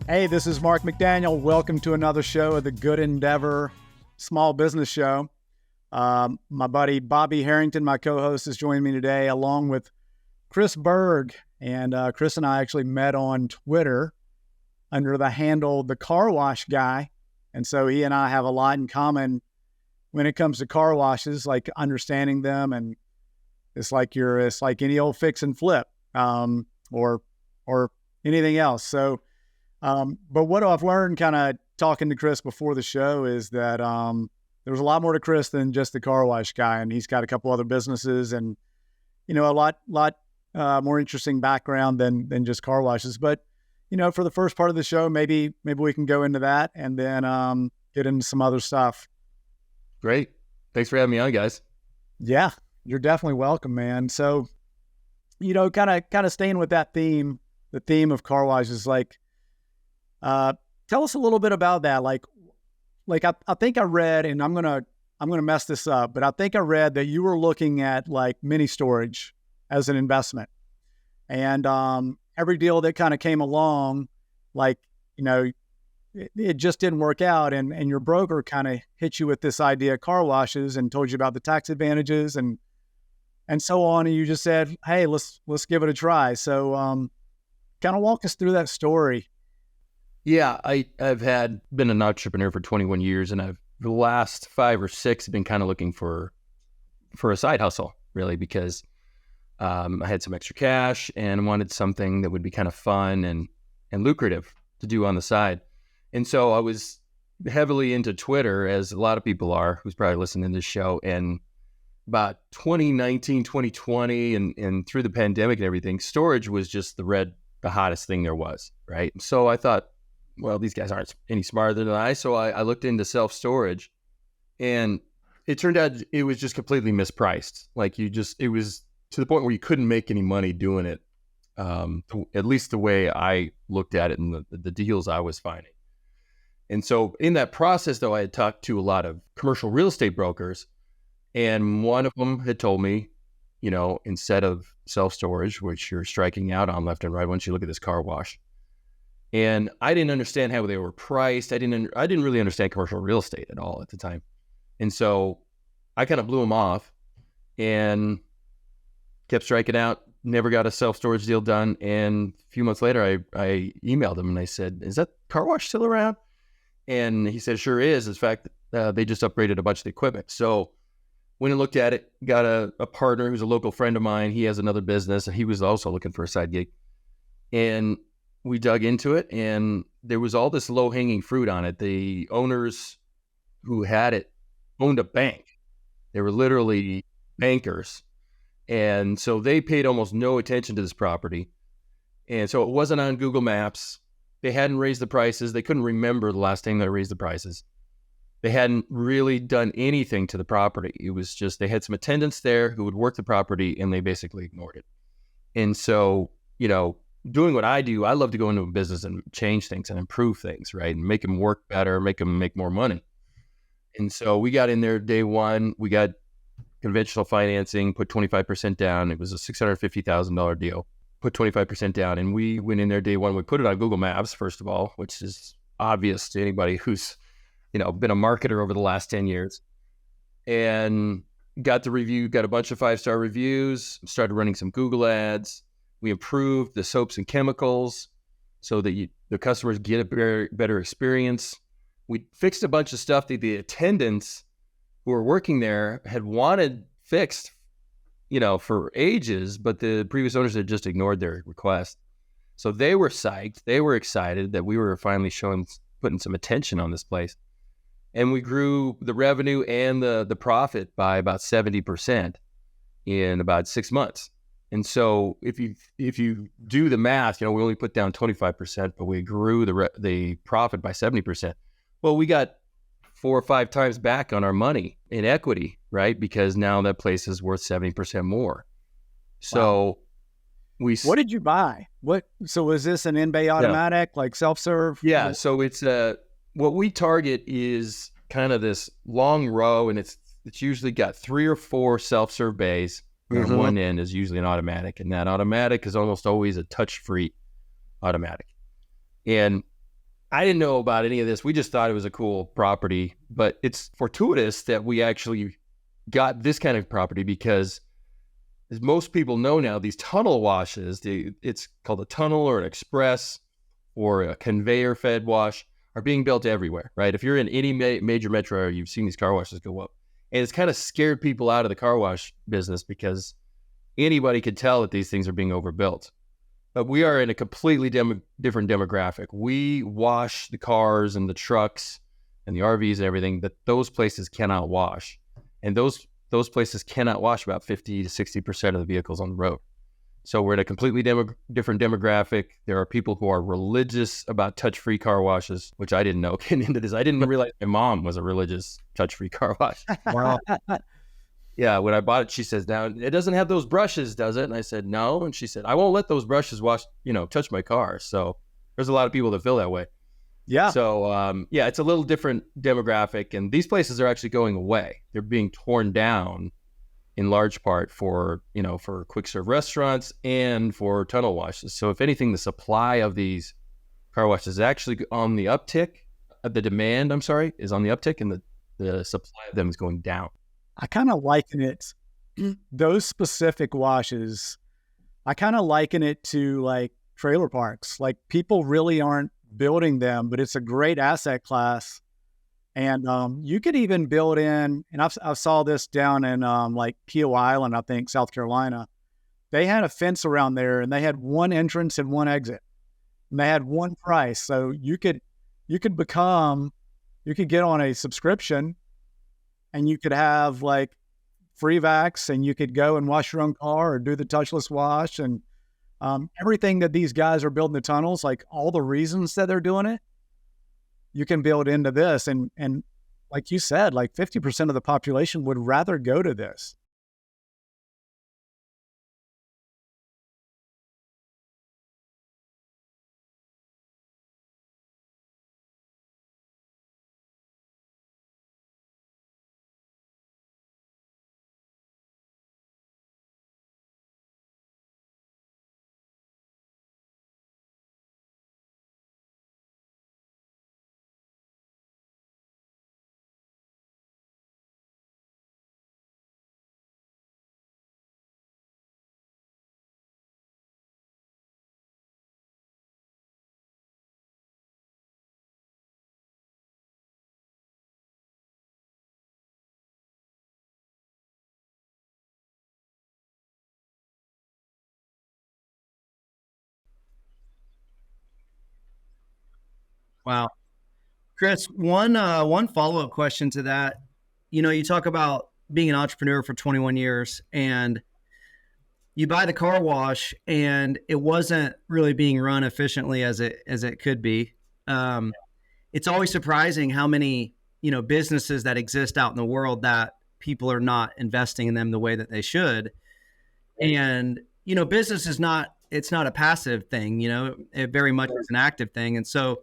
Hey, this is Mark McDaniel. Welcome to another show of the Good Endeavor Small Business Show. My buddy Bobby Harrington, my co-host, is joining me today, along with Kriss Berg. And Kriss and I actually met on Twitter under the handle The Car Wash Guy. And so he and I have a lot in common when it comes to car washes, like understanding them. And it's like any old fix and flip or anything else. So, but what I've learned kind of talking to Kriss before the show is that there's a lot more to Kriss than just the car wash guy. And he's got a couple other businesses and, a lot more interesting background than just car washes. But, for the first part of the show, maybe we can go into that and then get into some other stuff. Great. Thanks for having me on, guys. Yeah, you're definitely welcome, man. So, kind of staying with that theme, the theme of car washes, tell us a little bit about that. I think I read, and I'm gonna mess this up, but I think I read that you were looking at like mini storage as an investment, and every deal that kind of came along, it just didn't work out, and your broker kind of hit you with this idea of car washes and told you about the tax advantages and so on, and you just said, hey, let's give it a try. So kind of walk us through that story. Yeah, I've been an entrepreneur for 21 years, and the last 5 or 6 been kind of looking for a side hustle, really, because I had some extra cash and wanted something that would be kind of fun and lucrative to do on the side. And so I was heavily into Twitter, as a lot of people are, who's probably listening to this show. And about 2019, 2020, and through the pandemic and everything, storage was just the hottest thing there was, right? So I thought, well, these guys aren't any smarter than I. So I looked into self-storage, and it turned out it was just completely mispriced. It was to the point where you couldn't make any money doing it, at least the way I looked at it and the deals I was finding. And so in that process, though, I had talked to a lot of commercial real estate brokers, and one of them had told me, instead of self-storage, which you're striking out on left and right once you look at this car wash. And I didn't understand how they were priced. I didn't really understand commercial real estate at all at the time. And so I kind of blew them off and kept striking out, never got a self-storage deal done. And a few months later, I emailed him and I said, is that car wash still around? And he said, sure is. In fact, they just upgraded a bunch of the equipment. So went and looked at it, got a partner who's a local friend of mine. He has another business, and he was also looking for a side gig. And we dug into it, and there was all this low-hanging fruit on it. The owners who had it owned a bank. They were literally bankers. And so they paid almost no attention to this property. And so it wasn't on Google Maps. They hadn't raised the prices. They couldn't remember the last time they raised the prices. They hadn't really done anything to the property. It was just, they had some attendants there who would work the property, and they basically ignored it. And so, doing what I do, I love to go into a business and change things and improve things, right? And make them work better, make them make more money. And so we got in there day one. We got conventional financing, put 25% down. It was a $650,000 deal. Put 25% down, and we went in there day one. We put it on Google Maps, first of all, which is obvious to anybody who's, been a marketer over the last 10 years. And got a bunch of 5-star reviews, started running some Google ads. We improved the soaps and chemicals so that the customers get a better experience. We fixed a bunch of stuff that the attendants who were working there had wanted fixed, for ages, but the previous owners had just ignored their request. So they were psyched. They were excited that we were finally putting some attention on this place. And we grew the revenue and the profit by about 70% in about 6 months. And so if you do the math, we only put down 25%, but we grew the profit by 70%. Well, we got 4 or 5 times back on our money in equity, right? Because now that place is worth 70% more. So wow. What did you buy? So was this an in-bay automatic, like self-serve? Yeah. So it's what we target is kind of this long row, and it's usually got 3 or 4 self-serve bays. Mm-hmm. And one end is usually an automatic, and that automatic is almost always a touch-free automatic. And I didn't know about any of this. We just thought it was a cool property, but it's fortuitous that we actually got this kind of property because, as most people know now, these tunnel washes, it's called a tunnel or an express or a conveyor fed wash, are being built everywhere, right? If you're in any major metro area, you've seen these car washes go up. And it's kind of scared people out of the car wash business because anybody could tell that these things are being overbuilt. But we are in a completely different demographic. We wash the cars and the trucks and the RVs and everything that those places cannot wash. And those places cannot wash about 50 to 60% of the vehicles on the road. So we're in a completely different demographic. There are people who are religious about touch-free car washes, which I didn't know getting into this. I didn't realize my mom was a religious touch-free car wash. Wow. Yeah, when I bought it, she says, now, it doesn't have those brushes, does it? And I said, no. And she said, I won't let those brushes touch my car. So there's a lot of people that feel that way. Yeah. So, it's a little different demographic. And these places are actually going away. They're being torn down in large part for quick serve restaurants and for tunnel washes. So if anything, the supply of these car washes is actually on the uptick. The demand, is on the uptick, and the supply of them is going down. I kind of liken it, those specific washes, I kind of liken it to like trailer parks. Like people really aren't building them, but it's a great asset class. And you could even build in, and I saw this down in like Peel Island, I think, South Carolina. They had a fence around there, and they had one entrance and one exit, and they had one price. So you could get on a subscription, and you could have like free vacs, and you could go and wash your own car or do the touchless wash, and everything that these guys are building the tunnels, like all the reasons that they're doing it, you can build into this. And like you said, like 50% of the population would rather go to this. Wow. Chris, one follow-up question to that. You talk about being an entrepreneur for 21 years and you buy the car wash and it wasn't really being run efficiently as it could be. It's always surprising how many, businesses that exist out in the world that people are not investing in them the way that they should. And, business it's not a passive thing, it very much is an active thing. And so,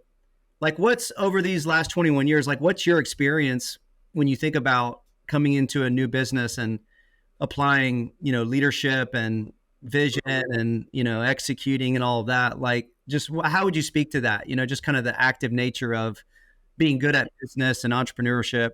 like, what's over these last 21 years, like, what's your experience when you think about coming into a new business and applying, leadership and vision and, executing and all of that? Like, just how would you speak to that? Just kind of the active nature of being good at business and entrepreneurship.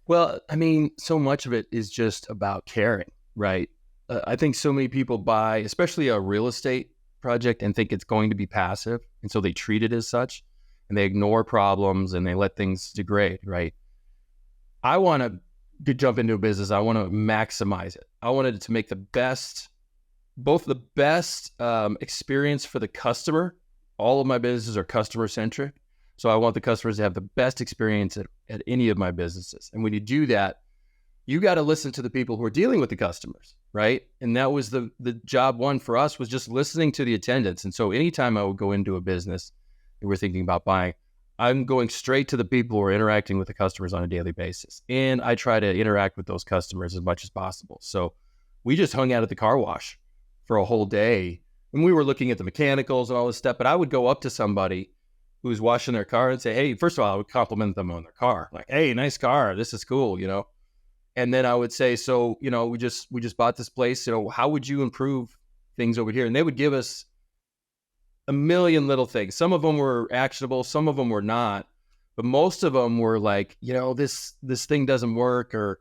Well, I mean, so much of it is just about caring, right? I think so many people buy, especially a real estate project, and think it's going to be passive. And so they treat it as such, and they ignore problems and they let things degrade, right? I want to jump into a business. I want to maximize it. I wanted to make the best experience for the customer. All of my businesses are customer centric. So I want the customers to have the best experience at any of my businesses. And when you do that, you got to listen to the people who are dealing with the customers, right? And that was the job one for us, was just listening to the attendants. And so anytime I would go into a business and we're thinking about buying, I'm going straight to the people who are interacting with the customers on a daily basis. And I try to interact with those customers as much as possible. So we just hung out at the car wash for a whole day. And we were looking at the mechanicals and all this stuff, but I would go up to somebody who's washing their car and say, hey, first of all, I would compliment them on their car. Like, hey, nice car. This is cool, And then I would say, so, we just bought this place. How would you improve things over here? And they would give us a million little things. Some of them were actionable, some of them were not, but most of them were like, this thing doesn't work, or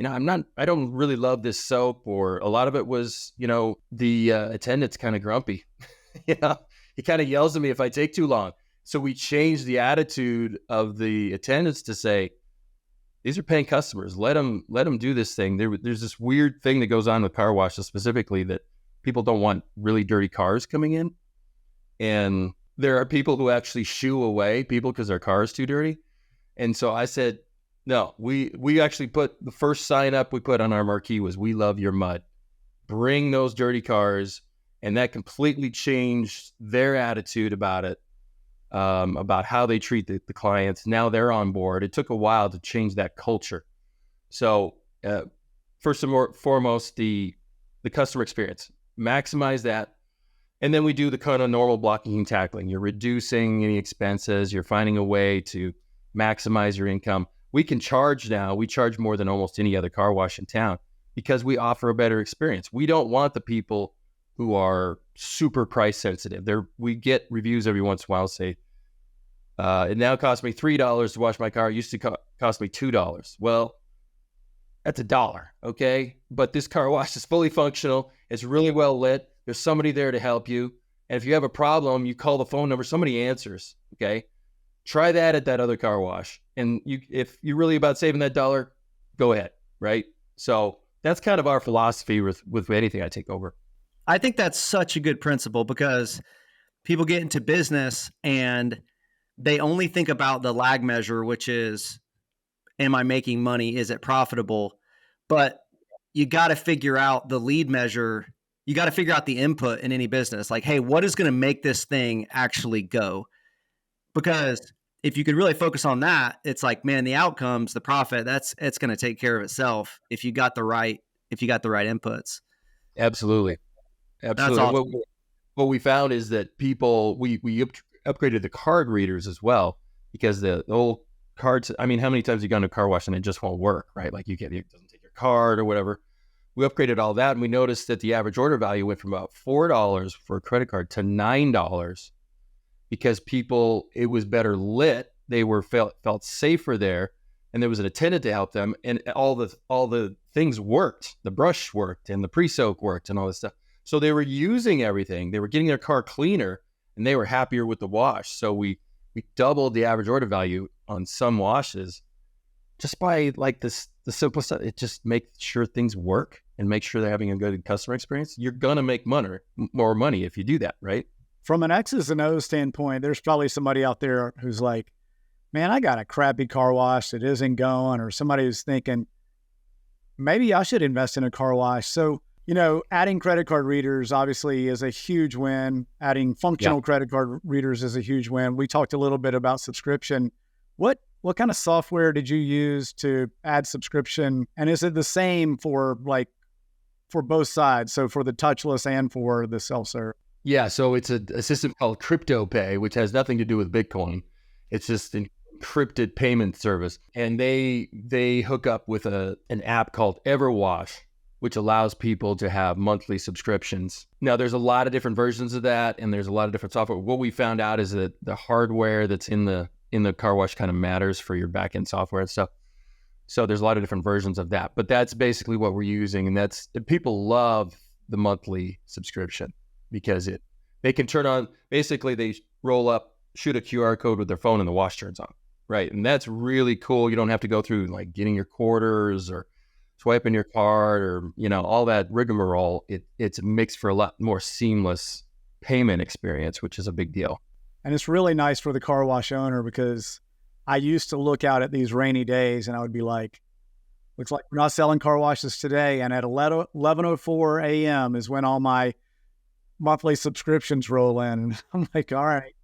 I don't really love this soap, or a lot of it was, the attendant's kind of grumpy. He kind of yells at me if I take too long. So we changed the attitude of the attendants to say, these are paying customers. Let them do this thing. There's this weird thing that goes on with car washes specifically, that people don't want really dirty cars coming in. And there are people who actually shoo away people because their car is too dirty. And so I said, no, we actually put the first sign up we put on our marquee was, "We love your mud. Bring those dirty cars." And that completely changed their attitude about it, about how they treat the clients. Now they're on board. It took a while to change that culture. So first and foremost, the customer experience, maximize that. And then we do the kind of normal blocking and tackling. You're reducing any expenses. You're finding a way to maximize your income. We can charge now. We charge more than almost any other car wash in town because we offer a better experience. We don't want the people who are super price sensitive. We get reviews every once in a while say, it now costs me $3 to wash my car. It used to cost me $2. Well, that's $1, okay? But this car wash is fully functional. It's really well lit. There's somebody there to help you. And if you have a problem, you call the phone number, somebody answers, okay? Try that at that other car wash. And if you're really about saving that $1, go ahead, right? So that's kind of our philosophy with anything I take over. I think that's such a good principle, because people get into business and they only think about the lag measure, which is, am I making money? Is it profitable? But you got to figure out the lead measure. You got to figure out the input in any business. Like, hey, what is going to make this thing actually go? Because if you could really focus on that, it's like, man, the outcomes, the profit, it's going to take care of itself if you got the right inputs. Absolutely. That's awesome. What we found is that people, we upgraded the card readers as well, because the old cards, I mean, how many times you gone to a car wash and it just won't work, right? Like it doesn't take your card or whatever. We upgraded all that, and we noticed that the average order value went from about $4 for a credit card to $9, because people, it was better lit. They felt safer there, and there was an attendant to help them, and all the things worked. The brush worked, and the pre-soak worked, and all this stuff. So they were using everything. They were getting their car cleaner, and they were happier with the wash. So we doubled the average order value on some washes just by like the simple stuff. It just makes sure things work and make sure they're having a good customer experience. You're going to make more money if you do that, right? From an X's and O's standpoint, there's probably somebody out there who's like, man, I got a crappy car wash that isn't going, or somebody who's thinking, maybe I should invest in a car wash. So, adding credit card readers obviously is a huge win. Adding functional credit card readers is a huge win. We talked a little bit about subscription. What kind of software did you use to add subscription? And is it the same for both sides? So for the touchless and for the self-serve? Yeah. So it's a system called CryptoPay, which has nothing to do with Bitcoin. It's just an encrypted payment service. And they hook up with an app called EverWash, which allows people to have monthly subscriptions. Now, there's a lot of different versions of that, and there's a lot of different software. What we found out is that the hardware that's in the car wash kind of matters for your back-end software and stuff. So there's a lot of different versions of that, but that's basically what we're using. And people love the monthly subscription because they can turn on, basically they roll up, shoot a QR code with their phone, and the wash turns on, right? And that's really cool. You don't have to go through like getting your quarters or swiping your card or, all that rigmarole. It's mixed for a lot more seamless payment experience, which is a big deal. And it's really nice for the car wash owner, because I used to look out at these rainy days and I would be like, looks like we're not selling car washes today. And at 11:04 a.m. is when all my monthly subscriptions roll in. And I'm like, all right,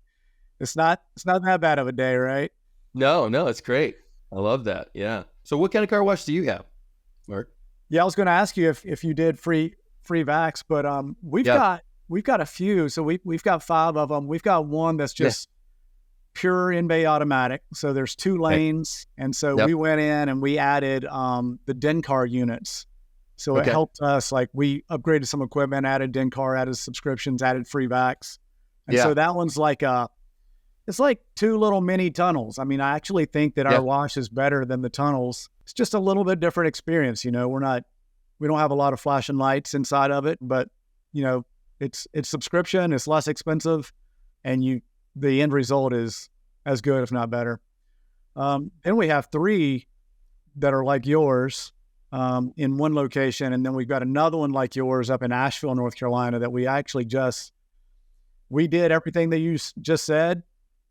it's not that bad of a day, right? No, it's great. I love that. Yeah. So what kind of car wash do you have, Mark? Yeah, I was going to ask you if you did free vacs, but we've got a few. So we've got 5 of them. We've got one that's just pure in-bay automatic. So there's 2 lanes. And so we went in and we added the DENCAR units. So it helped us, like we upgraded some equipment, added DENCAR, added subscriptions, added free vacs. And so that one's like it's like two little mini tunnels. I mean, I actually think that our wash is better than the tunnels. It's just a little bit different experience. You know, we don't have a lot of flashing lights inside of it, but you know, it's subscription, it's less expensive, and the end result is as good, if not better. Then we have 3 that are like yours in one location, and then we've got another one like yours up in Asheville, North Carolina, that we actually we did everything that you just said,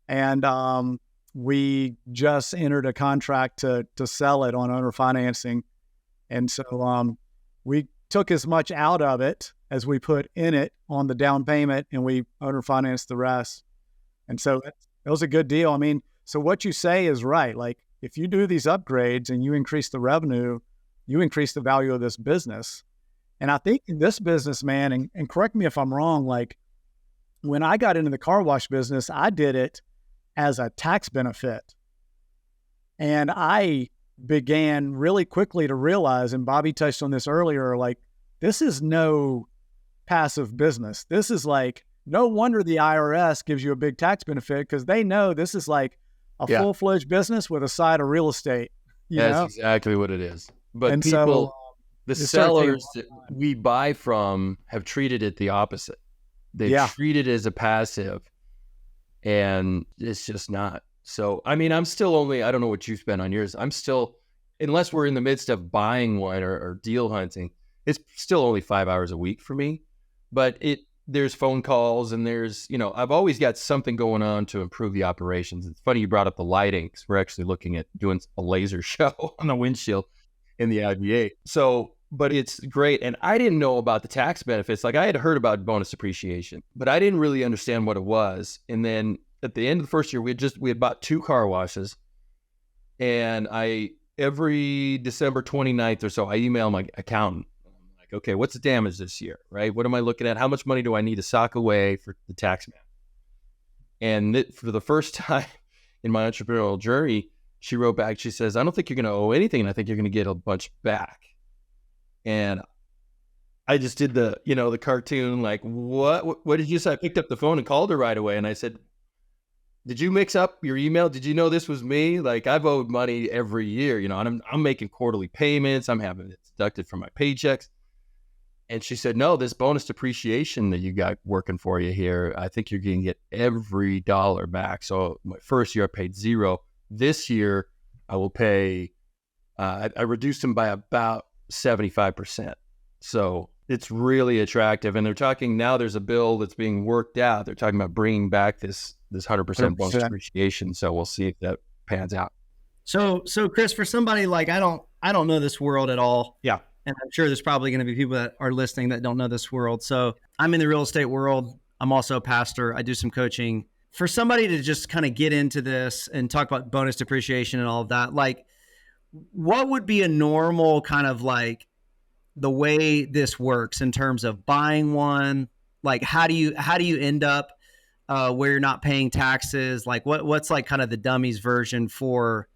and we just entered a contract to sell it on owner financing. And so we took as much out of it as we put in it on the down payment, and we owner financed the rest. And so it was a good deal. I mean, so what you say is right. Like, if you do these upgrades and you increase the revenue, you increase the value of this business. And I think in this business, man, and correct me if I'm wrong, like when I got into the car wash business, I did it as a tax benefit. And I began really quickly to realize, and Bobby touched on this earlier, like, this is no passive business. This is like, no wonder the IRS gives you a big tax benefit, because they know this is like a full-fledged business with a side of real estate. That's exactly what it is. But and people, the sellers that we buy from have treated it the opposite. They've treated it as a passive, and it's just not. So, I mean, I'm still only, I don't know what you spend on yours. I'm still, unless we're in the midst of buying one or deal hunting, it's still only 5 hours a week for me. But there's phone calls, and there's, you know, I've always got something going on to improve the operations. It's funny you brought up the lighting, because we're actually looking at doing a laser show on the windshield in the IBA. So, but it's great. And I didn't know about the tax benefits. Like, I had heard about bonus depreciation, but I didn't really understand what it was. And then at the end of the first year, we had bought 2 car washes, and every December 29th or so, I email my accountant. Okay, what's the damage this year, right? What am I looking at? How much money do I need to sock away for the tax man? And for the first time in my entrepreneurial journey, she wrote back, she says, I don't think you're going to owe anything, and I think you're going to get a bunch back. And I just did the cartoon, like, what did you say? I picked up the phone and called her right away, and I said, did you mix up your email? Did you know this was me? Like, I've owed money every year, you know, and I'm making quarterly payments. I'm having it deducted from my paychecks. And she said, no, this bonus depreciation that you got working for you here, I think you're going to get every dollar back. So my first year I paid 0. This year I will pay, I reduced them by about 75%. So it's really attractive. And they're talking, now there's a bill that's being worked out. They're talking about bringing back this 100% bonus depreciation. So we'll see if that pans out. So Kriss, for somebody like, I don't know this world at all. Yeah. And I'm sure there's probably going to be people that are listening that don't know this world. So I'm in the real estate world. I'm also a pastor. I do some coaching. For somebody to just kind of get into this and talk about bonus depreciation and all of that, like, what would be a normal kind of like the way this works in terms of buying one? Like, how do you end up where you're not paying taxes? Like, what's like kind of the dummies version for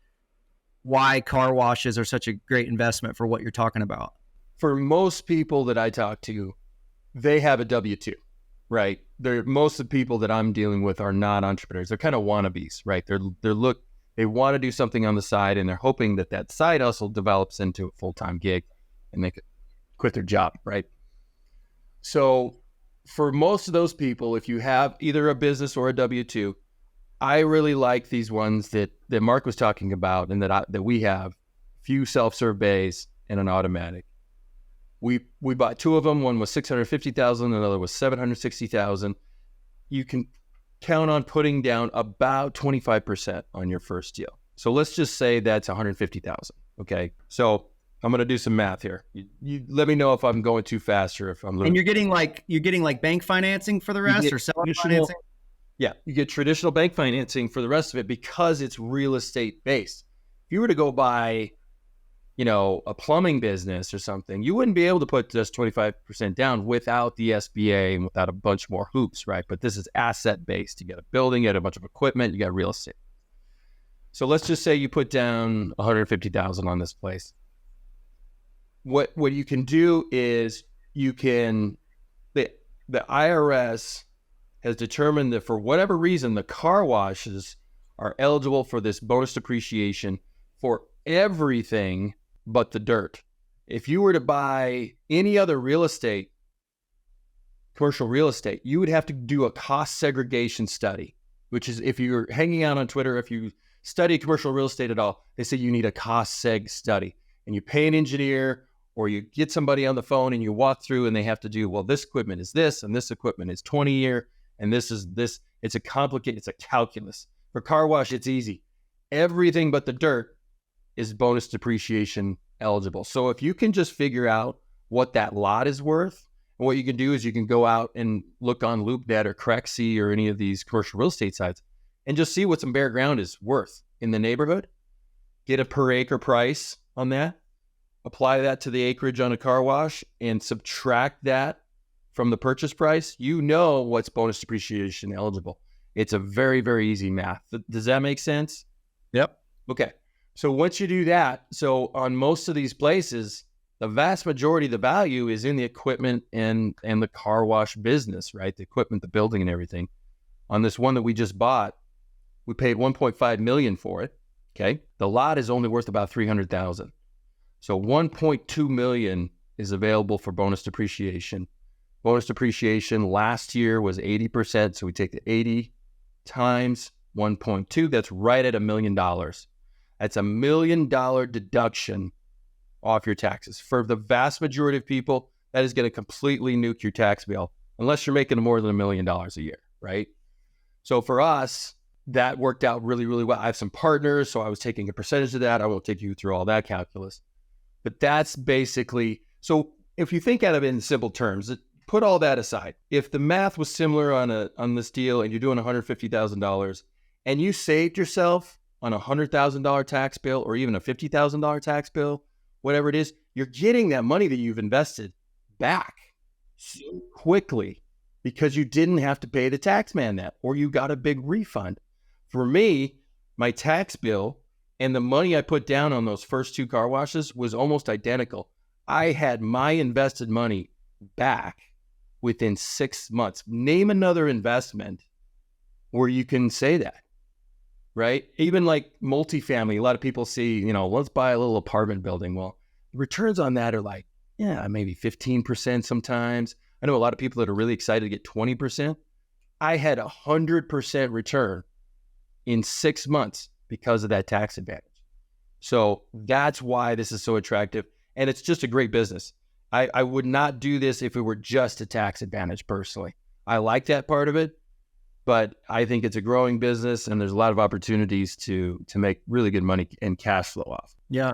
why car washes are such a great investment for what you're talking about? For most people that I talk to, they have a W-2, right? Most of the people that I'm dealing with are not entrepreneurs. They're kind of wannabes, right? They want to do something on the side, and they're hoping that side hustle develops into a full-time gig and they could quit their job, right? So for most of those people, if you have either a business or a W-2, I really like these ones that Mark was talking about, and that we have, few self-serve bays and an automatic. We bought 2 of them. One was $650,000, another was $760,000. You can count on putting down about 25% on your first deal. So let's just say that's $150,000. Okay, so I'm going to do some math here. You let me know if I'm going too fast or if I'm. And you're getting like bank financing for the rest, or seller financing. Yeah, you get traditional bank financing for the rest of it because it's real estate based. If you were to go buy, a plumbing business or something, you wouldn't be able to put just 25% down without the SBA and without a bunch more hoops, right? But this is asset based. You got a building, you got a bunch of equipment, you got real estate. So let's just say you put down $150,000 on this place. What you can do is the IRS has determined that for whatever reason, the car washes are eligible for this bonus depreciation for everything but the dirt. If you were to buy any other real estate, commercial real estate, you would have to do a cost segregation study, which is, if you're hanging out on Twitter, if you study commercial real estate at all, they say you need a cost seg study. And you pay an engineer, or you get somebody on the phone and you walk through and they have to do, well, this equipment is this, and this equipment is 20 year, and this is this. It's a calculus. For car wash, it's easy. Everything but the dirt is bonus depreciation eligible. So if you can just figure out what that lot is worth, and what you can do is you can go out and look on LoopNet or Crexi or any of these commercial real estate sites and just see what some bare ground is worth in the neighborhood, get a per acre price on that, apply that to the acreage on a car wash, and subtract that from the purchase price. You know what's bonus depreciation eligible. It's a very, very easy math. Does that make sense? Yep. Okay. So once you do that, so on most of these places, the vast majority of the value is in the equipment and the car wash business, right? The equipment, the building, and everything. On this one that we just bought, we paid $1.5 million for it. Okay. The lot is only worth about $300,000. So $1.2 million is available for bonus depreciation. Bonus depreciation last year was 80%. So we take the 80 times 1.2. That's right at $1 million. That's $1 million deduction off your taxes. For the vast majority of people, that is going to completely nuke your tax bill, unless you're making more than $1 million a year, right? So for us, that worked out really, really well. I have some partners, so I was taking a percentage of that. I won't take you through all that calculus. But that's basically, so if you think out of it in simple terms, put all that aside. If the math was similar on this deal and you're doing $150,000 and you saved yourself on a $100,000 tax bill or even a $50,000 tax bill, whatever it is, you're getting that money that you've invested back so quickly because you didn't have to pay the tax man that, or you got a big refund. For me, my tax bill and the money I put down on those first 2 car washes was almost identical. I had my invested money back within 6 months. Name another investment where you can say that, right? Even like multifamily, a lot of people see, let's buy a little apartment building. Well, the returns on that are like, maybe 15% sometimes. I know a lot of people that are really excited to get 20%. I had 100% return in 6 months because of that tax advantage. So that's why this is so attractive. And it's just a great business. I would not do this if it were just a tax advantage personally. I like that part of it, but I think it's a growing business and there's a lot of opportunities to make really good money and cash flow off. Yeah,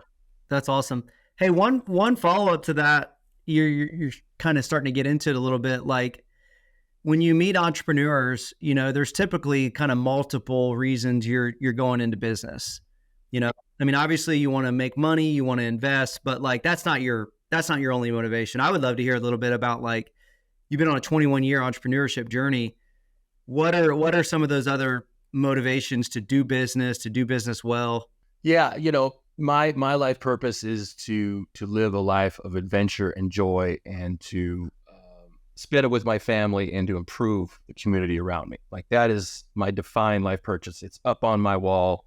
that's awesome. Hey, one follow-up to that, you're kind of starting to get into it a little bit. Like when you meet entrepreneurs, there's typically kind of multiple reasons you're going into business. Obviously you want to make money, you want to invest, but like that's not your only motivation. I would love to hear a little bit about, like, you've been on a 21-year entrepreneurship journey. What are some of those other motivations to do business well? Yeah, my life purpose is to live a life of adventure and joy, and to spend it with my family, and to improve the community around me. Like, that is my defined life purpose. It's up on my wall.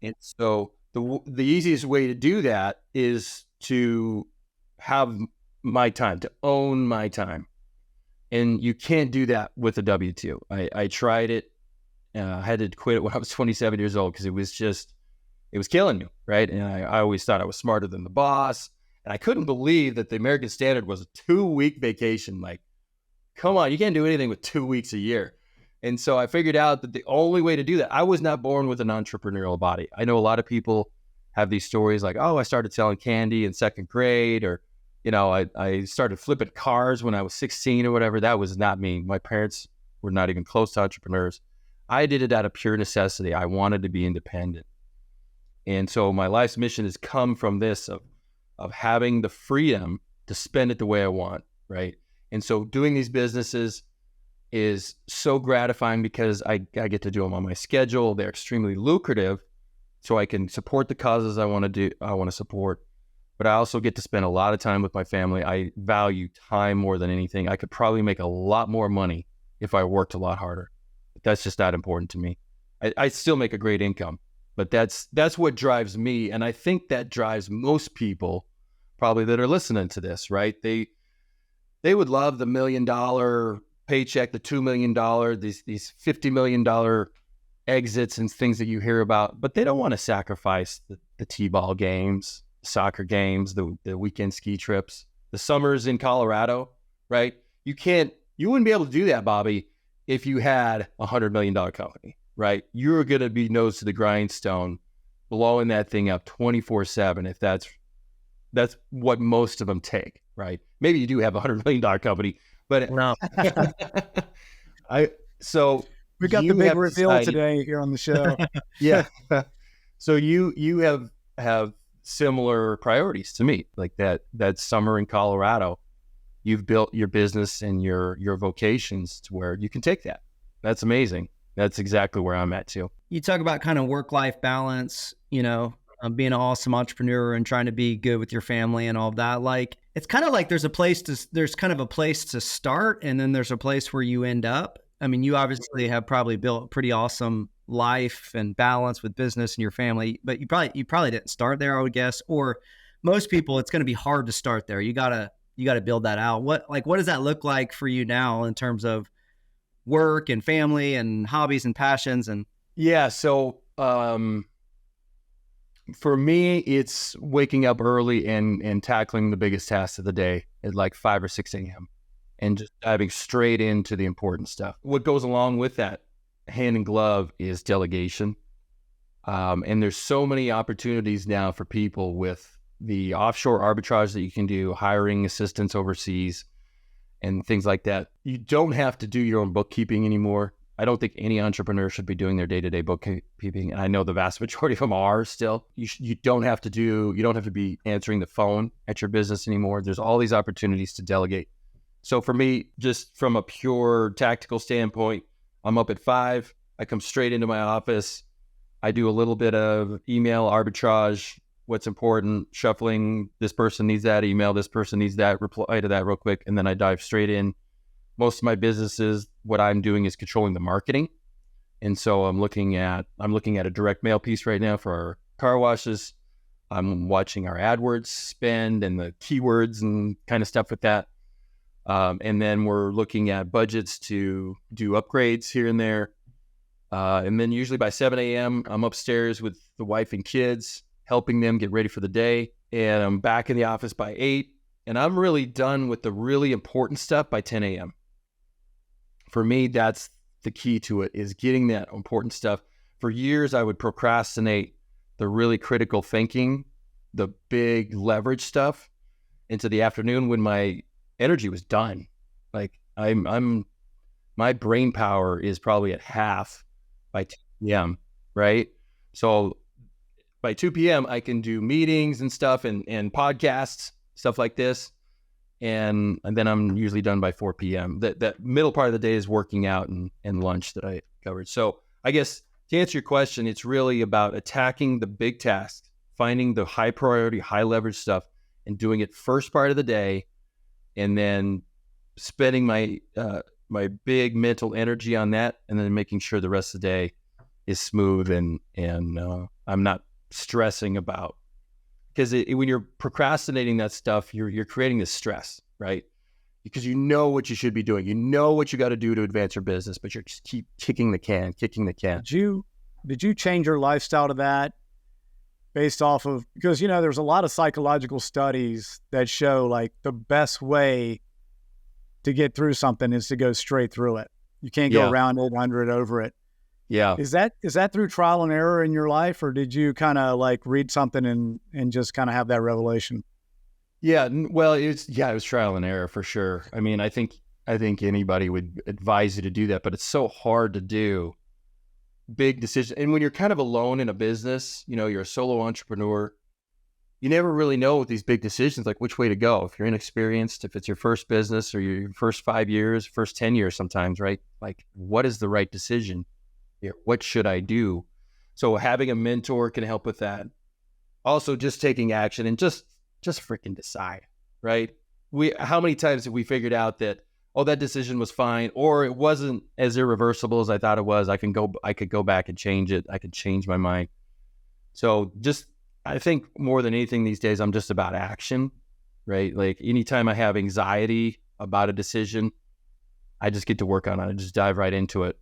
And so the easiest way to do that is to have my time, to own my time. And you can't do that with a W-2. I tried it. I had to quit it when I was 27 years old because it was killing me, right? And I always thought I was smarter than the boss. And I couldn't believe that the American standard was a 2-week vacation. Like, come on, you can't do anything with 2 weeks a year. And so I figured out that the only way to do that, I was not born with an entrepreneurial body. I know a lot of people have these stories like, oh, I started selling candy in 2nd grade, or, I started flipping cars when I was 16 or whatever. That was not me. My parents were not even close to entrepreneurs. I did it out of pure necessity. I wanted to be independent. And so my life's mission has come from this of having the freedom to spend it the way I want, right? And so doing these businesses is so gratifying because I get to do them on my schedule. They're extremely lucrative, so I can support the causes I want to support. But I also get to spend a lot of time with my family. I value time more than anything. I could probably make a lot more money if I worked a lot harder. That's just not important to me. I still make a great income, but that's what drives me. And I think that drives most people probably that are listening to this, right? They would love the $1 million paycheck, the $2 million, these $50 million exits and things that you hear about, but they don't want to sacrifice the T-ball games, soccer games, the weekend ski trips, the summers in Colorado, right? You wouldn't be able to do that, Bobby, if you had a $100 million company, right? You're going to be nose to the grindstone, blowing that thing up 24/7 if that's what most of them take, right? Maybe you do have a $100 million company, but No. We got the big reveal today here on the show. Yeah. So you have similar priorities to me, like that summer in Colorado. You've built your business and your vocations to where you can take that. That's amazing. That's exactly where I'm at too. You talk about kind of work-life balance, being an awesome entrepreneur and trying to be good with your family and all of that. Like, it's kind of like there's kind of a place to start, and then there's a place where you end up. I mean, you obviously have probably built a pretty awesome life and balance with business and your family, but you probably didn't start there, I would guess. Or most people, it's going to be hard to start there. You gotta build that out. What does that look like for you now in terms of work and family and hobbies and passions? And yeah, so for me, it's waking up early and tackling the biggest tasks of the day at like 5 or 6 a.m. and just diving straight into the important stuff. What goes along with that, hand in glove, is delegation. And there's so many opportunities now for people with the offshore arbitrage that you can do, hiring assistants overseas and things like that. You don't have to do your own bookkeeping anymore. I don't think any entrepreneur should be doing their day-to-day bookkeeping. And I know the vast majority of them are still. You don't have to be answering the phone at your business anymore. There's all these opportunities to delegate. So for me, just from a pure tactical standpoint, I'm up at 5. I come straight into my office. I do a little bit of email arbitrage, what's important, shuffling, this person needs that email, this person needs that, reply to that real quick, and then I dive straight in. Most of my businesses, what I'm doing is controlling the marketing. And so I'm looking at a direct mail piece right now for our car washes. I'm watching our AdWords spend and the keywords and kind of stuff with that. And then we're looking at budgets to do upgrades here and there. And then usually by 7 a.m., I'm upstairs with the wife and kids, helping them get ready for the day. And I'm back in the office by 8. And I'm really done with the really important stuff by 10 a.m. For me, that's the key to it, is getting that important stuff. For years, I would procrastinate the really critical thinking, the big leverage stuff, into the afternoon when my energy was done. Like my brain power is probably at half by 2 p.m., right? So by 2 p.m., I can do meetings and stuff and podcasts, stuff like this. And then I'm usually done by 4 p.m. That middle part of the day is working out and lunch that I covered. So I guess to answer your question, it's really about attacking the big tasks, finding the high priority, high leverage stuff, and doing it first part of the day, and then spending my big mental energy on that, and then making sure the rest of the day is smooth and I'm not stressing about. Because when you're procrastinating that stuff, you're creating this stress, right? Because you know what you should be doing. You know what you got to do to advance your business, but you just keep kicking the can. Did you change your lifestyle to that based off of, because, there's a lot of psychological studies that show like the best way to get through something is to go straight through it. You can't go around it, under it, over it. Yeah. Is that through trial and error in your life, or did you kind of like read something and just kind of have that revelation? Yeah. Well, it was trial and error for sure. I mean, I think anybody would advise you to do that, but it's so hard to do big decisions. And when you're kind of alone in a business, you're a solo entrepreneur, you never really know with these big decisions, like which way to go. If you're inexperienced, if it's your first business or your first 5 years, first 10 years sometimes, right? Like, what is the right decision? What should I do? So having a mentor can help with that. Also, just taking action and just freaking decide, right? How many times have we figured out that oh, that decision was fine, or it wasn't as irreversible as I thought it was. I could go back and change it. I could change my mind. So just, I think more than anything these days, I'm just about action, right? Like anytime I have anxiety about a decision, I just get to work on it. I just dive right into it.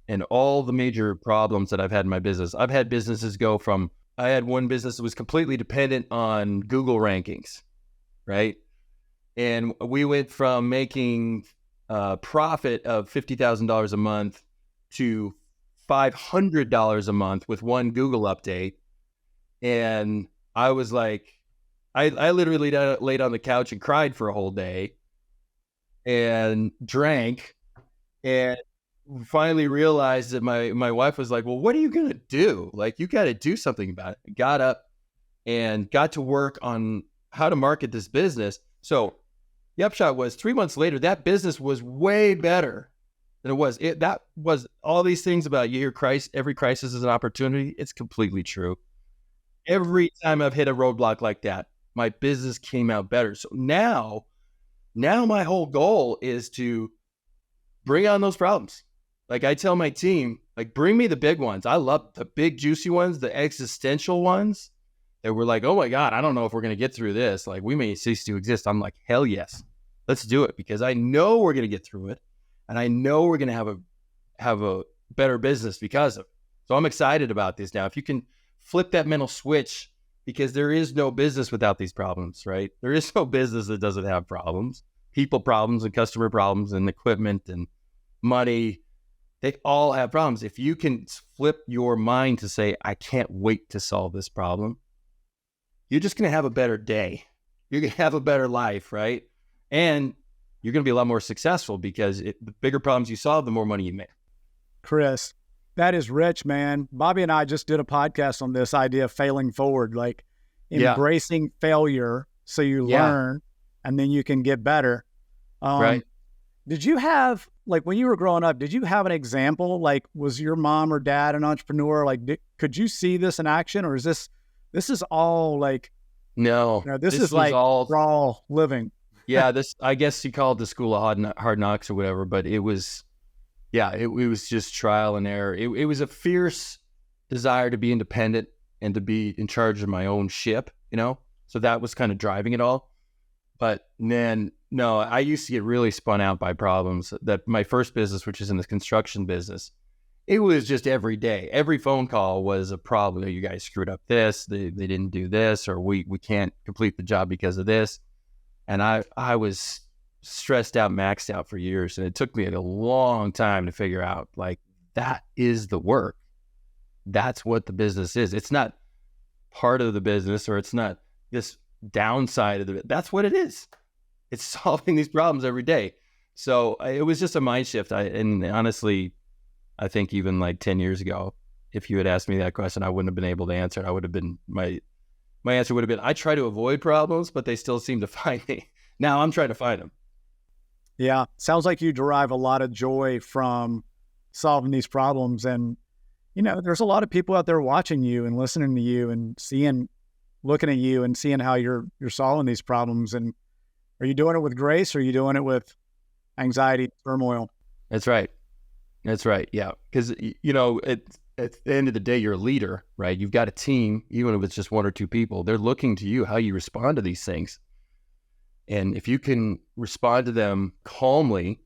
And all the major problems that I've had in my business, I've had businesses go from, I had one business that was completely dependent on Google rankings, right? And we went from making a profit of $50,000 a month to $500 a month with one Google update. And I was like, I literally laid on the couch and cried for a whole day and drank, and finally realized that my wife was like, well, what are you going to do? Like, you got to do something about it. Got up and got to work on how to market this business. So the upshot was 3 months later, that business was way better than it was. That was all these things about every crisis is an opportunity. It's completely true. Every time I've hit a roadblock like that, my business came out better. So now my whole goal is to bring on those problems. Like I tell my team, like, bring me the big ones. I love the big juicy ones, the existential ones that were like, oh my God, I don't know if we're going to get through this. Like, we may cease to exist. I'm like, hell yes, let's do it, because I know we're going to get through it. And I know we're going to have a better business because of it. So I'm excited about this now. If you can flip that mental switch, because there is no business without these problems, right? There is no business that doesn't have problems, people problems and customer problems and equipment and money. They all have problems. If you can flip your mind to say, I can't wait to solve this problem, you're just going to have a better day. You're going to have a better life, right? And you're going to be a lot more successful, because the bigger problems you solve, the more money you make. Chris, that is rich, man. Bobby and I just did a podcast on this idea of failing forward, like embracing failure so you learn and then you can get better. Right. Did you have, like, when you were growing up, did you have an example? Like, was your mom or dad an entrepreneur? Like, could you see this in action, or is this is all like, no, this is like all raw living? Yeah, this, I guess you call it the school of hard knocks or whatever, but it was, it was just trial and error. It was a fierce desire to be independent and to be in charge of my own ship, so that was kind of driving it all. But man, no, I used to get really spun out by problems. That my first business, which is in the construction business, it was just every day. Every phone call was a problem. You guys screwed up this, they didn't do this, or we can't complete the job because of this. And I was stressed out, maxed out for years. And it took me a long time to figure out, like, that is the work. That's what the business is. It's not part of the business, or it's not this downside of it. That's what it is. It's solving these problems every day. So it was just a mind shift. And honestly, I think even like 10 years ago, if you had asked me that question, I wouldn't have been able to answer it. I would have been, my answer would have been, I try to avoid problems, but they still seem to find me. Now I'm trying to find them. Yeah. Sounds like you derive a lot of joy from solving these problems. And, there's a lot of people out there watching you and listening to you and looking at you and seeing how you're solving these problems. And are you doing it with grace, or are you doing it with anxiety, turmoil? That's right. Yeah. Because, at the end of the day, you're a leader, right? You've got a team, even if it's just one or two people. They're looking to you, how you respond to these things. And if you can respond to them calmly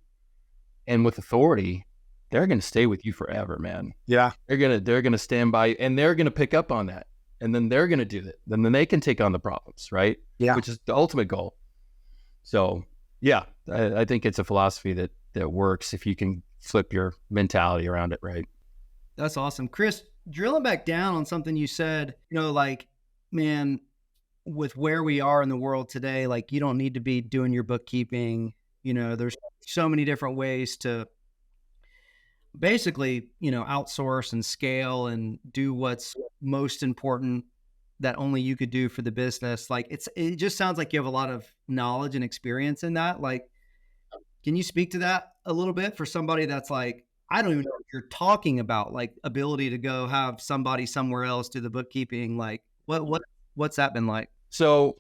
and with authority, they're going to stay with you forever, man. Yeah. They're going to stand by you, and they're going to pick up on that. And then they're going to do that. Then they can take on the problems, right? Yeah. Which is the ultimate goal. So, yeah, I think it's a philosophy that works if you can flip your mentality around it, right? That's awesome. Kriss, drilling back down on something you said, like, man, with where we are in the world today, like, you don't need to be doing your bookkeeping. There's so many different ways to basically, outsource and scale and do what's most important that only you could do for the business. Like, it just sounds like you have a lot of knowledge and experience in that. Like, can you speak to that a little bit for somebody that's like, I don't even know what you're talking about, like ability to go have somebody somewhere else do the bookkeeping. Like, what's that been like? So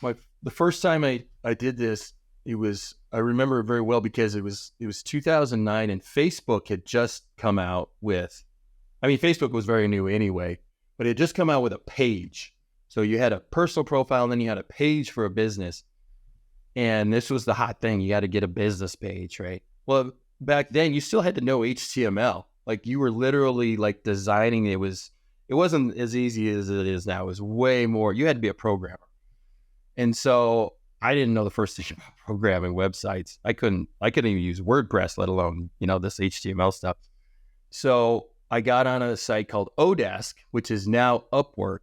the first time I did this, I remember it very well because it was 2009 and Facebook had just come out with, I mean, Facebook was very new anyway, but it had just come out with a page. So you had a personal profile and then you had a page for a business. And this was the hot thing. You had to get a business page, right? Well, back then you still had to know HTML. Like you were literally like designing. It wasn't as easy as it is now. It was way more. You had to be a programmer. And so I didn't know the first thing about programming websites. I couldn't even use WordPress, let alone, this HTML stuff. So I got on a site called Odesk, which is now Upwork.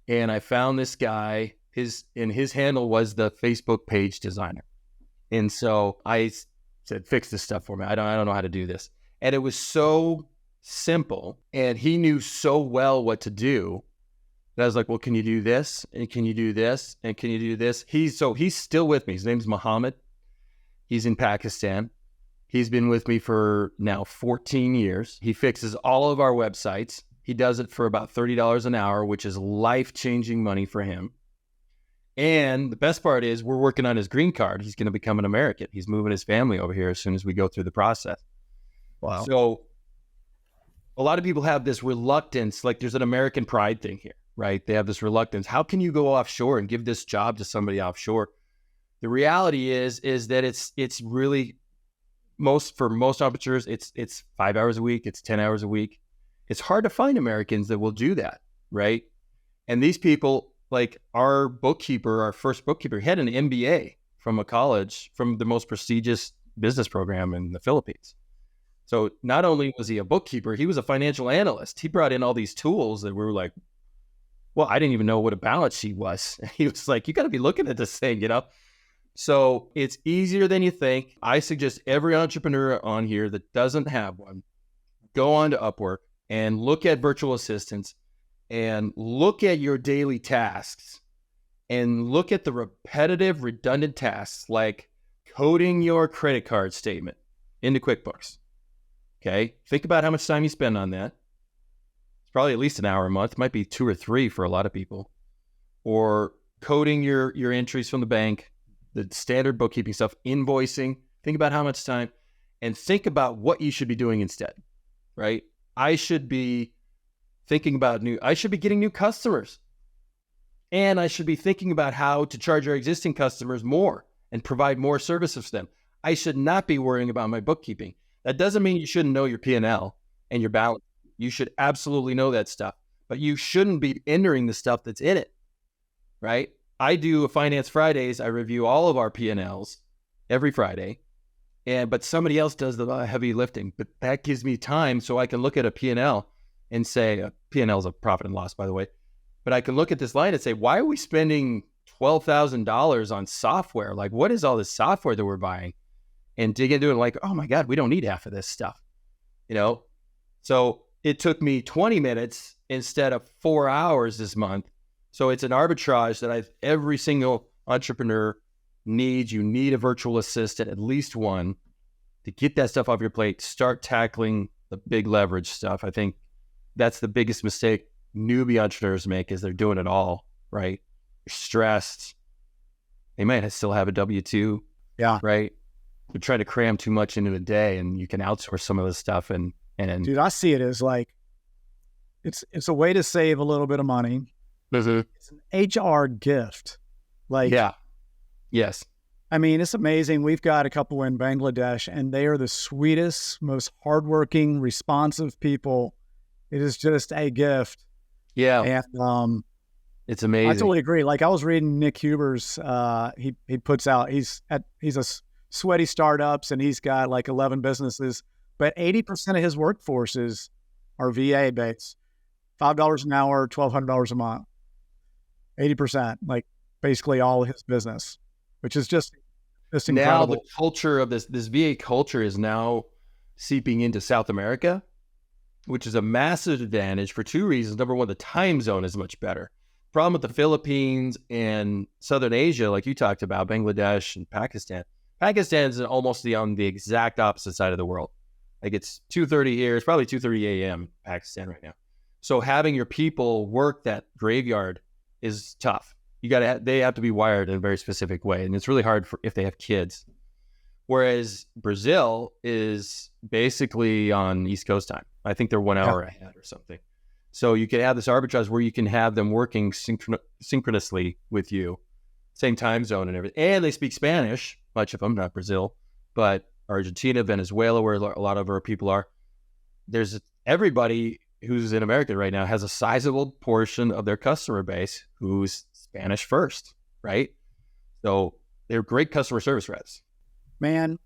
And I found this guy, his handle was the Facebook page designer. And so I said, fix this stuff for me. I don't know how to do this. And it was so simple and he knew so well what to do that I was like, well, can you do this? And can you do this? And can you do this? He's still with me. His name's Muhammad. He's in Pakistan. He's been with me for now 14 years. He fixes all of our websites. He does it for about $30 an hour, which is life-changing money for him. And the best part is we're working on his green card. He's going to become an American. He's moving his family over here as soon as we go through the process. Wow. So a lot of people have this reluctance, like there's an American pride thing here, right? They have this reluctance. How can you go offshore and give this job to somebody offshore? The reality is that it's really for most entrepreneurs, it's 5 hours a week, it's 10 hours a week. It's hard to find Americans that will do that, right? And these people, like our first bookkeeper, he had an MBA from a college, from the most prestigious business program in the Philippines. So not only was he a bookkeeper, he was a financial analyst. He brought in all these tools that we were like, well, I didn't even know what a balance sheet was. He was like, you got to be looking at this thing, So it's easier than you think. I suggest every entrepreneur on here that doesn't have one, go on to Upwork and look at virtual assistants and look at your daily tasks and look at the repetitive, redundant tasks like coding your credit card statement into QuickBooks. Okay. Think about how much time you spend on that. It's probably at least an hour a month. It might be 2 or 3 for a lot of people. Or coding your entries from the bank, the standard bookkeeping stuff, invoicing. Think about how much time and think about what you should be doing instead, right? I should be getting new customers. And I should be thinking about how to charge our existing customers more and provide more services to them. I should not be worrying about my bookkeeping. That doesn't mean you shouldn't know your P&L and your balance. You should absolutely know that stuff, but you shouldn't be entering the stuff that's in it, right? I do a Finance Fridays. I review all of our P&Ls every Friday, but somebody else does the heavy lifting. But that gives me time so I can look at a P&L and say, P&L is a profit and loss, by the way. But I can look at this line and say, why are we spending $12,000 on software? Like, what is all this software that we're buying? And dig into it like, oh my God, we don't need half of this stuff, So it took me 20 minutes instead of 4 hours this month. So it's an arbitrage that every single entrepreneur needs. You need a virtual assistant, at least one, to get that stuff off your plate, start tackling the big leverage stuff. I think that's the biggest mistake newbie entrepreneurs make is they're doing it all, right? They're stressed. They might still have a W-2, right? They're trying to cram too much into a day, and you can outsource some of this stuff. And dude, I see it as like, it's a way to save a little bit of money. Mm-hmm. It's an HR gift. Yes. I mean, it's amazing. We've got a couple in Bangladesh, and they are the sweetest, most hardworking, responsive people. It is just a gift. Yeah. And it's amazing. I totally agree. Like I was reading Nick Huber's, he puts out, he's a sweaty startups, and he's got like 11 businesses, but 80% of his workforces are VA based, $5 an hour, $1,200 a month, 80%, like basically all of his business, which is just incredible. Now the culture of this VA culture is now seeping into South America, which is a massive advantage for 2 reasons. Number one, the time zone is much better. Problem with the Philippines and Southern Asia, like you talked about, Bangladesh and Pakistan. Pakistan's almost on the exact opposite side of the world. Like it's 2:30 here. It's probably 2:30 a.m. in Pakistan right now. So having your people work that graveyard is tough. they have to be wired in a very specific way. And it's really hard if they have kids. Whereas Brazil is basically on East Coast time. I think they're 1 hour ahead or something. So you can have this arbitrage where you can have them working synchronously with you, same time zone and everything. And they speak Spanish, much of them, not Brazil, but Argentina, Venezuela, where a lot of our people are. There's everybody who's in America right now has a sizable portion of their customer base who's Spanish first, right? So they're great customer service reps. Man,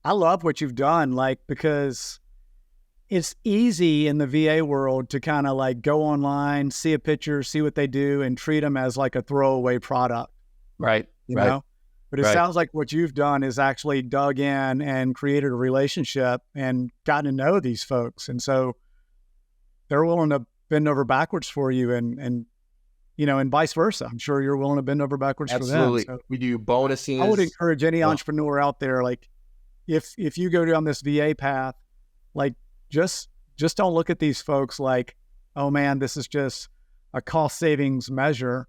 I love what you've done, like, because it's easy in the VA world to kind of like go online, see a picture, see what they do, and treat them as like a throwaway product. Right. You know? But it sounds like what you've done is actually dug in and created a relationship and gotten to know these folks. And so they're willing to bend over backwards for you and you know, and vice versa. I'm sure you're willing to bend over backwards for them. Absolutely. So we do bonuses. I would encourage any entrepreneur out there, like if you go down this VA path, like just don't look at these folks like, oh man, this is just a cost savings measure.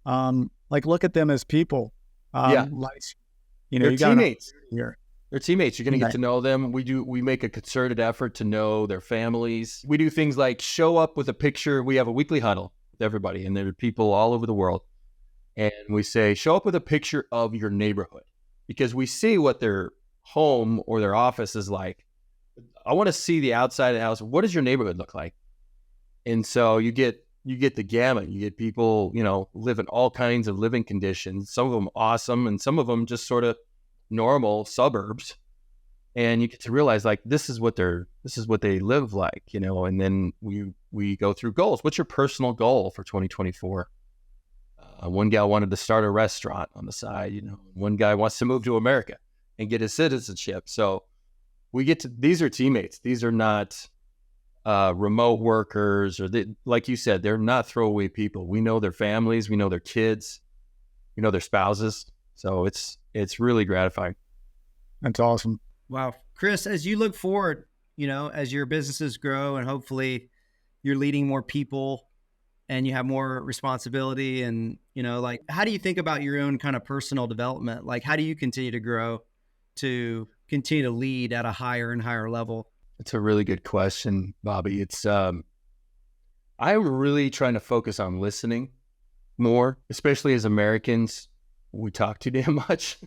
Like look at them as people. Like, you know, they're you teammates here. They're teammates. You're going to get to know them. We make a concerted effort to know their families. We do things like show up with a picture. We have a weekly huddle with everybody, and there are people all over the world. And we say, show up with a picture of your neighborhood, because we see what their home or their office is like. I want to see the outside of the house. What does your neighborhood look like? And so you get the gamut. You get people, you know, live in all kinds of living conditions. Some of them awesome, and some of them just sort of normal suburbs. And you get to realize, like, this is what they live like, you know. And then we go through goals. What's your personal goal for 2024? One gal wanted to start a restaurant on the side, you know. One guy wants to move to America and get his citizenship. So these are teammates. These are not remote workers, or like you said, they're not throwaway people. We know their families, we know their kids, we know their spouses. So it's really gratifying. That's awesome. Wow. Kriss, as you look forward, you know, as your businesses grow and hopefully you're leading more people and you have more responsibility, and, you know, like, how do you think about your own kind of personal development? Like, how do you continue to grow to continue to lead at a higher and higher level? It's a really good question, Bobby. It's I'm really trying to focus on listening more, especially as Americans. We talk too damn much.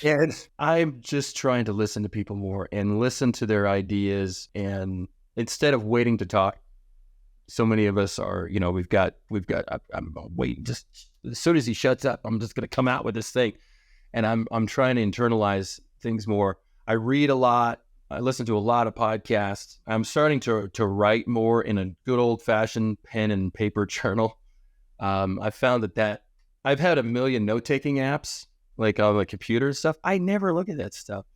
And I'm just trying to listen to people more and listen to their ideas, and instead of waiting to talk. So many of us are, you know, we've got I'm waiting, just as soon as he shuts up, I'm just going to come out with this thing. And I'm trying to internalize things more. I read a lot. I listen to a lot of podcasts. I'm starting to write more in a good old-fashioned pen and paper journal. I found that I've had a million note-taking apps, like on my computer and stuff. I never look at that stuff.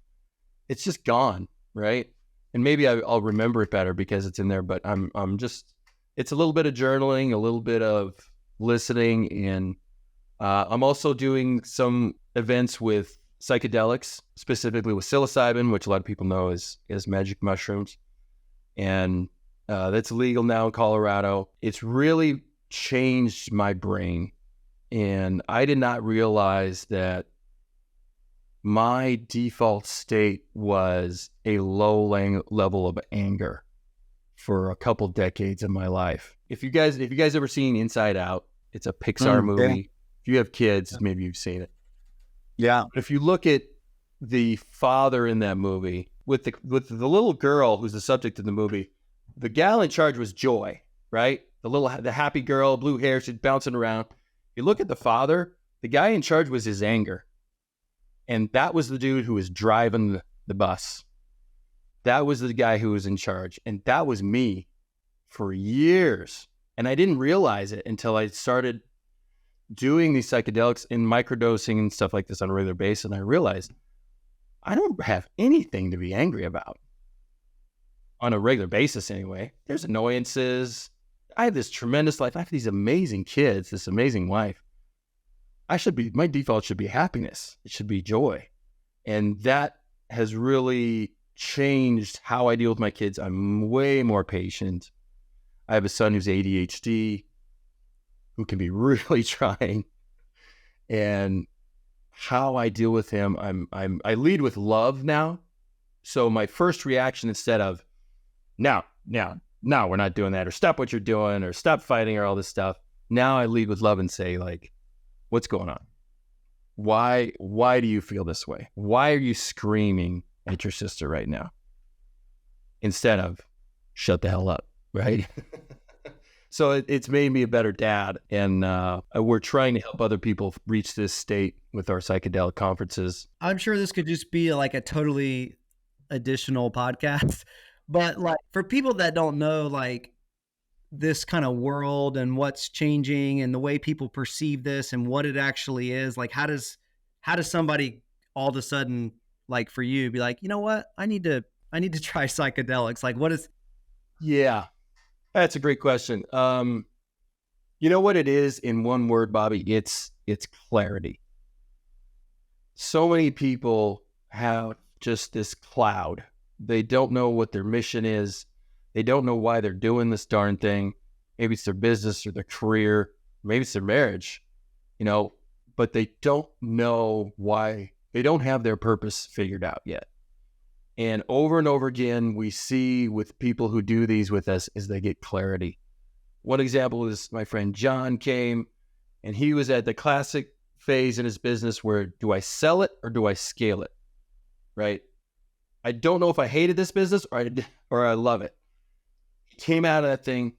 It's just gone, right? And maybe I'll remember it better because it's in there, but it's a little bit of journaling, a little bit of listening, and I'm also doing some events with psychedelics, specifically with psilocybin, which a lot of people know is magic mushrooms. And that's legal now in Colorado. It's really changed my brain. And I did not realize that my default state was a low level of anger for a couple decades of my life. If you guys ever seen Inside Out, it's a Pixar movie. Yeah. If you have kids, maybe you've seen it. Yeah. But if you look at the father in that movie with the little girl who's the subject of the movie, the gal in charge was Joy, right? The happy girl, blue hair, she's bouncing around. You look at the father, the guy in charge was his anger. And that was the dude who was driving the bus. That was the guy who was in charge. And that was me for years. And I didn't realize it until I started doing these psychedelics and microdosing and stuff like this on a regular basis. And I realized I don't have anything to be angry about on a regular basis anyway. There's annoyances. I have this tremendous life. I have these amazing kids, this amazing wife. My default should be happiness. It should be joy. And that has really changed how I deal with my kids. I'm way more patient. I have a son who's ADHD. who can be really trying. And how I deal with him, I lead with love now. So my first reaction, instead of no, we're not doing that, or stop what you're doing, or stop fighting, or all this stuff. Now I lead with love and say, like, what's going on? Why do you feel this way? Why are you screaming at your sister right now? Instead of shut the hell up, right? So it's made me a better dad. And we're trying to help other people reach this state with our psychedelic conferences. I'm sure this could just be like a totally additional podcast, but like for people that don't know, like this kind of world and what's changing and the way people perceive this and what it actually is, like how does somebody all of a sudden, like for you, be like, you know what, I need to try psychedelics? Like what is? Yeah, that's a great question. You know what it is in one word, Bobby? It's clarity. So many people have just this cloud. They don't know what their mission is. They don't know why they're doing this darn thing. Maybe it's their business or their career. Maybe it's their marriage, but they don't know why. They don't have their purpose figured out yet. And over again, we see with people who do these with us is they get clarity. One example is my friend John came, and he was at the classic phase in his business where, do I sell it or do I scale it? Right? I don't know if I hated this business or I love it. He came out of that thing,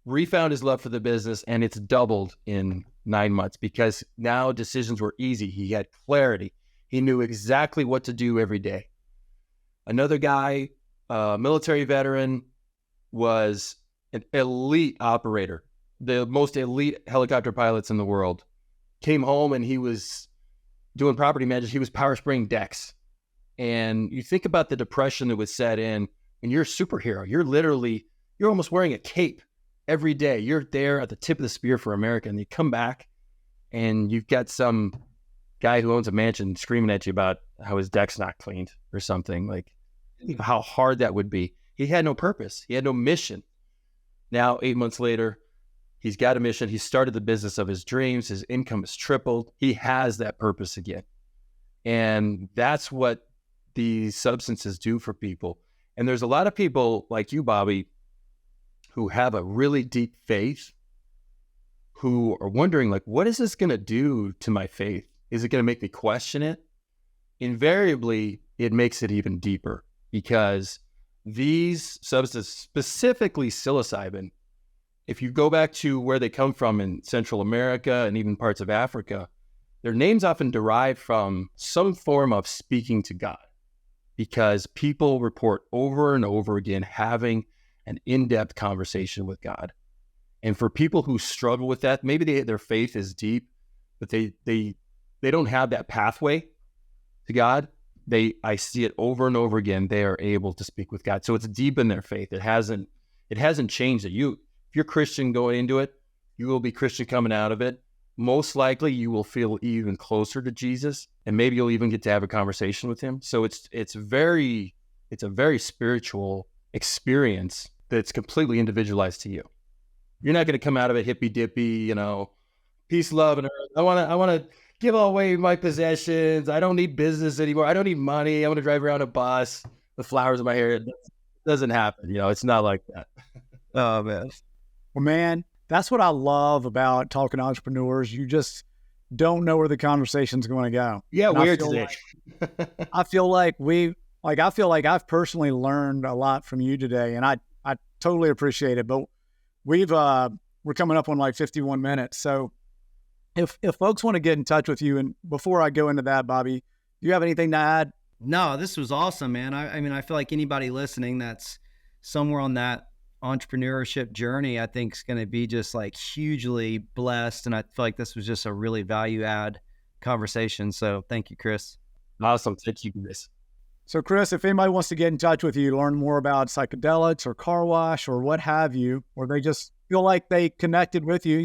refound his love for the business, and it's doubled in 9 months because now decisions were easy. He had clarity. He knew exactly what to do every day. Another guy, military veteran, was an elite operator, the most elite helicopter pilots in the world. Came home and he was doing property management. He was power spraying decks. And you think about the depression that would set in, and you're a superhero. You're almost wearing a cape every day. You're there at the tip of the spear for America, and you come back and you've got some guy who owns a mansion screaming at you about how his deck's not cleaned or something. Like, how hard that would be. He had no purpose. He had no mission. Now, 8 months later, he's got a mission. He started the business of his dreams. His income has tripled. He has that purpose again. And that's what these substances do for people. And there's a lot of people like you, Bobby, who have a really deep faith, who are wondering, like, what is this going to do to my faith? Is it going to make me question it? Invariably, it makes it even deeper, because these substances, specifically psilocybin, if you go back to where they come from in Central America and even parts of Africa, their names often derive from some form of speaking to God, because people report over and over again having an in-depth conversation with God. And for people who struggle with that, maybe their faith is deep, but they don't have that pathway to God. I see it over and over again. They are able to speak with God. So it's deep in their faith. It hasn't changed it. If you're Christian going into it, you will be Christian coming out of it. Most likely you will feel even closer to Jesus, and maybe you'll even get to have a conversation with him. So it's a very spiritual experience that's completely individualized to you. You're not going to come out of it hippy dippy, peace, love, and earth. I want to give away my possessions. I don't need business anymore. I don't need money. I want to drive around a bus with flowers in my hair. It doesn't happen. It's not like that. Oh, man. Well, man, that's what I love about talking to entrepreneurs. You just don't know where the conversation's going to go. Yeah, and weird today. I feel like I've personally learned a lot from you today, and I totally appreciate it. But we're coming up on like 51 minutes. So if folks want to get in touch with you, and before I go into that, Bobby, do you have anything to add? No, this was awesome, man. I mean, I feel like anybody listening that's somewhere on that entrepreneurship journey, I think is going to be just like hugely blessed. And I feel like this was just a really value add conversation. So thank you, Kriss. Awesome. Thank you, Kriss. So Kriss, if anybody wants to get in touch with you, learn more about psychedelics or car wash or what have you, or they just feel like they connected with you,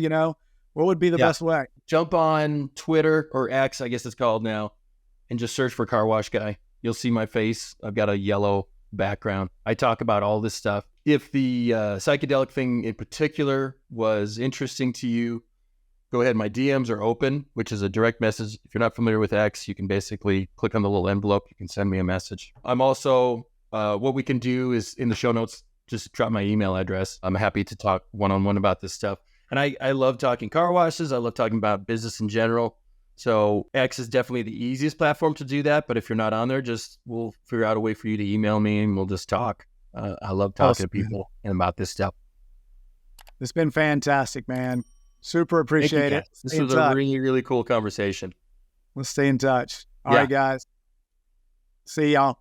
what would be the best way? Jump on Twitter, or X, I guess it's called now, and just search for Car Wash Guy. You'll see my face. I've got a yellow background. I talk about all this stuff. If the psychedelic thing in particular was interesting to you, go ahead. My DMs are open, which is a direct message. If you're not familiar with X, you can basically click on the little envelope. You can send me a message. I'm also, what we can do is in the show notes, just drop my email address. I'm happy to talk one-on-one about this stuff. And I love talking car washes. I love talking about business in general. So X is definitely the easiest platform to do that. But if you're not on there, we'll figure out a way for you to email me and we'll just talk. I love talking to people and about this stuff. It's been fantastic, man. Super appreciate it. This was a really, really cool conversation. Let's stay in touch. All right, guys. See y'all.